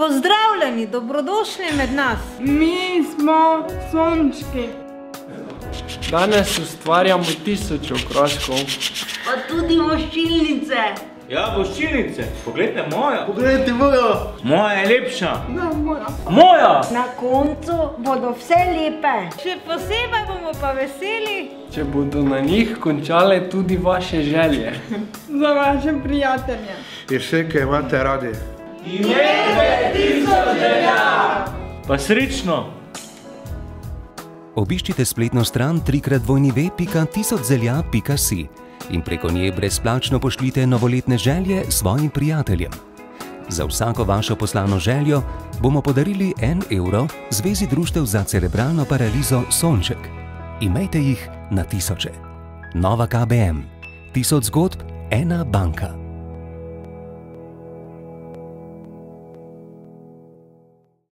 Pozdravljeni, dobrodošli med nas. Mi smo sončki. Danes ustvarjamo 1000 okraskov. Pa tudi voščilnice. Ja, voščilnice. Poglejte moja. Poglejte moja. Moja je lepša. Da, moja. Moja! Na koncu bodo vse lepe. Še posebej bomo pa veseli, Če bodo na njih končale tudi vaše želje. Za vaše prijatelje. In vse, ki imate radi. Pa srečno! Obiščite spletno stran www.1000zelja.si in preko nje brezplačno pošljite novoletne želje svojim prijateljem. Za vsako vašo poslano željo bomo podarili 1 evro Zvezi društev za cerebralno paralizo Sonček. Imejte jih na tisoče. Nova KBM. 1000 zgodb, ena banka.